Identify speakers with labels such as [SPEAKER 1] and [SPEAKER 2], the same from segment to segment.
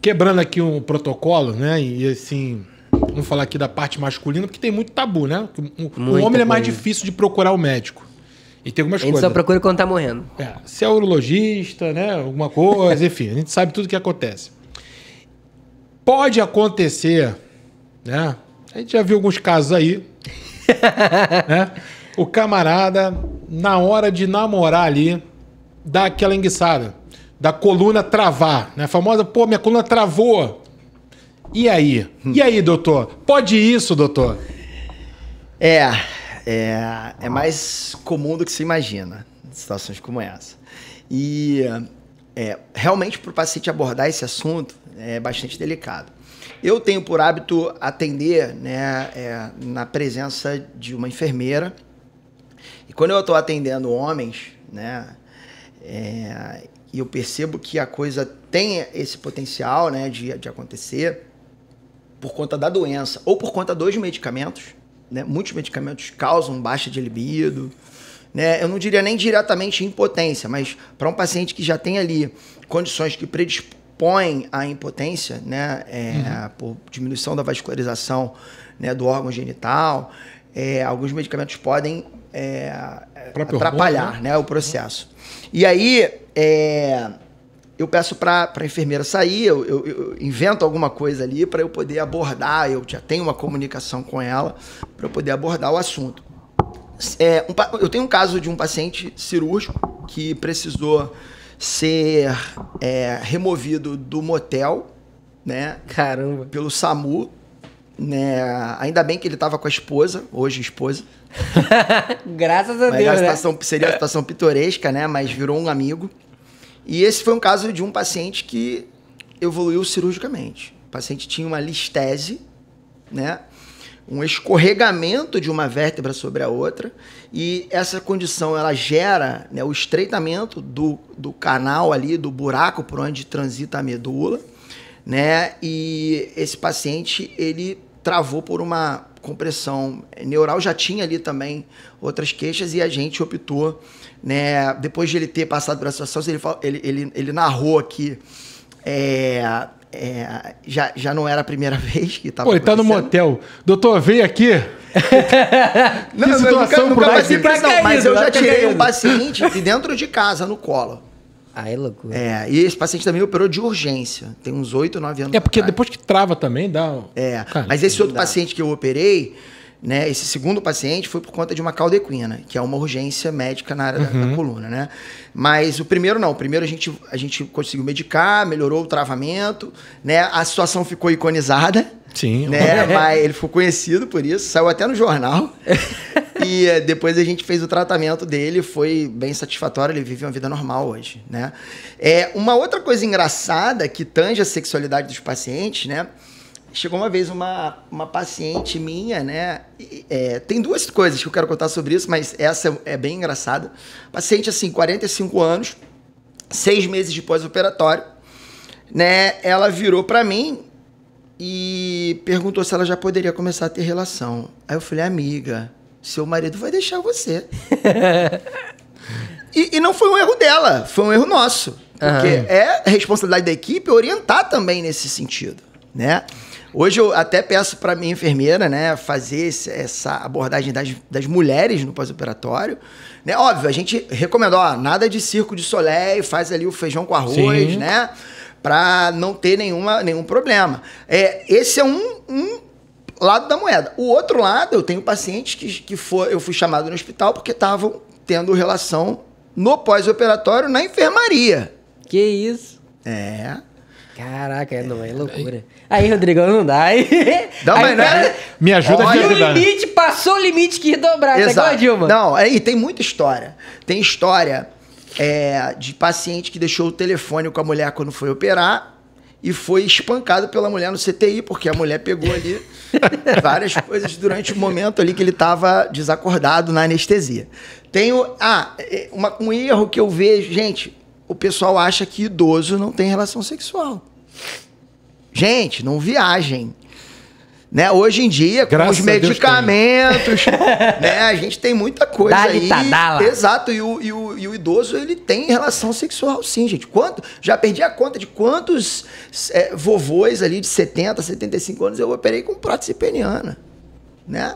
[SPEAKER 1] quebrando aqui um protocolo, né? E assim, vamos falar aqui da parte masculina, porque tem muito tabu, né? O homem é mais difícil de procurar o médico. E tem algumas coisas.
[SPEAKER 2] A gente só procura quando tá morrendo.
[SPEAKER 1] Se é urologista, né? Alguma coisa, enfim, a gente sabe tudo o que acontece. Pode acontecer, né? A gente já viu alguns casos aí, né? O camarada, na hora de namorar ali, dá aquela enguiçada, da coluna travar, né? A famosa, pô, minha coluna travou. E aí? E aí, doutor? Pode isso, doutor?
[SPEAKER 3] É mais comum do que se imagina, situações como essa. E realmente, para o paciente abordar esse assunto, é bastante delicado. Eu tenho por hábito atender, né, na presença de uma enfermeira. E quando eu estou atendendo homens, né, e eu percebo que a coisa tem esse potencial, né, de acontecer por conta da doença ou por conta dos medicamentos, né? Muitos medicamentos causam baixa de libido, né? Eu não diria nem diretamente impotência, mas para um paciente que já tem ali condições que predispõem à impotência, né, por diminuição da vascularização, né, do órgão genital, alguns medicamentos podem atrapalhar, hormônio, né, o processo. E aí, eu peço para a enfermeira sair, eu invento alguma coisa ali para eu poder abordar, eu já tenho uma comunicação com ela para eu poder abordar o assunto. Eu tenho um caso de um paciente cirúrgico que precisou ser removido do motel, né?
[SPEAKER 2] Caramba.
[SPEAKER 3] Pelo SAMU, né? Ainda bem que ele estava com a esposa, hoje esposa.
[SPEAKER 2] Graças a Deus,
[SPEAKER 3] né? Seria a situação pitoresca, né? Mas virou um amigo. E esse foi um caso de um paciente que evoluiu cirurgicamente. O paciente tinha uma listese, né? Um escorregamento de uma vértebra sobre a outra, e essa condição ela gera, né, o estreitamento do canal ali, do buraco por onde transita a medula, né? E esse paciente, ele travou por uma compressão neural, já tinha ali também outras queixas, e a gente optou, né, depois de ele ter passado por essa situação, ele narrou aqui, já não era a primeira vez que estava.
[SPEAKER 1] Pô, ele tá no motel. Doutor, veio aqui.
[SPEAKER 3] Não, nunca passei por isso, não, mas eu já tirei um paciente de dentro de casa, no colo.
[SPEAKER 2] Ah, é loucura.
[SPEAKER 3] E esse paciente também operou de urgência. Tem uns 8, 9 anos.
[SPEAKER 1] Porque depois que trava também dá...
[SPEAKER 3] Cara, mas esse outro paciente que eu operei, né, esse segundo paciente foi por conta de uma caldequina, que é uma urgência médica na área da coluna, né? Mas o primeiro não. O primeiro a gente conseguiu medicar, melhorou o travamento, né? A situação ficou iconizada.
[SPEAKER 1] Sim.
[SPEAKER 3] Né? Mas ele ficou conhecido por isso, saiu até no jornal. E depois a gente fez o tratamento dele, foi bem satisfatório, ele vive uma vida normal hoje, né? Uma outra coisa engraçada que tange a sexualidade dos pacientes, né? Chegou uma vez uma paciente minha, né? Tem duas coisas que eu quero contar sobre isso, mas essa é bem engraçada. Paciente, assim, 45 anos, 6 meses de pós-operatório, né? Ela virou pra mim e perguntou se ela já poderia começar a ter relação. Aí eu falei, amiga, seu marido vai deixar você. E não foi um erro dela, foi um erro nosso. Porque é responsabilidade da equipe orientar também nesse sentido, né? Hoje eu até peço para minha enfermeira, né, fazer essa abordagem das mulheres no pós-operatório. Né? Óbvio, a gente recomenda, nada de circo de Soleil, faz ali o feijão com arroz, sim, né? Para não ter nenhum problema. Esse é um lado da moeda. O outro lado, eu tenho pacientes que eu fui chamado no hospital porque estavam tendo relação no pós-operatório na enfermaria.
[SPEAKER 2] Que isso? Caraca, não é loucura. Aí, Rodrigão, não dá.
[SPEAKER 1] Me ajuda a te ajudar.
[SPEAKER 2] O limite, passou o limite que ia dobrar. Exato. Tá igual a Dilma.
[SPEAKER 3] Não, e tem muita história. Tem história de paciente que deixou o telefone com a mulher quando foi operar e foi espancado pela mulher no CTI, porque a mulher pegou ali várias coisas durante o momento ali que ele estava desacordado na anestesia. Um erro que eu vejo, gente, o pessoal acha que idoso não tem relação sexual. Gente, não viajem. Né? Hoje em dia, com
[SPEAKER 1] Graças
[SPEAKER 3] os
[SPEAKER 1] a Deus
[SPEAKER 3] medicamentos, né? A gente tem muita coisa
[SPEAKER 2] Dá-lhe
[SPEAKER 3] aí.
[SPEAKER 2] tadala.
[SPEAKER 3] Exato, e o idoso, ele tem relação sexual sim, gente. Já perdi a conta de quantos vovôs ali de 70, 75 anos eu operei com prótese peniana, né?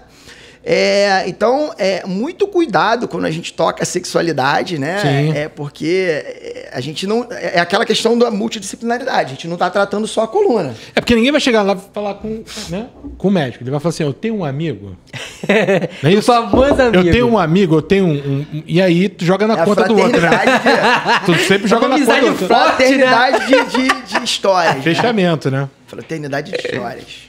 [SPEAKER 3] Então, muito cuidado quando a gente toca a sexualidade, né?
[SPEAKER 1] Sim.
[SPEAKER 3] Porque a gente não... É aquela questão da multidisciplinaridade. A gente não tá tratando só a coluna.
[SPEAKER 1] É porque ninguém vai chegar lá e falar com o médico. Ele vai falar assim, eu tenho um amigo. Não é isso?
[SPEAKER 2] O famoso amigo.
[SPEAKER 1] Eu tenho um amigo, eu tenho um... E aí tu joga na conta do outro, né? Tu sempre joga na conta do outro.
[SPEAKER 3] Fraternidade de histórias.
[SPEAKER 1] Fechamento, né?
[SPEAKER 3] Fraternidade de histórias.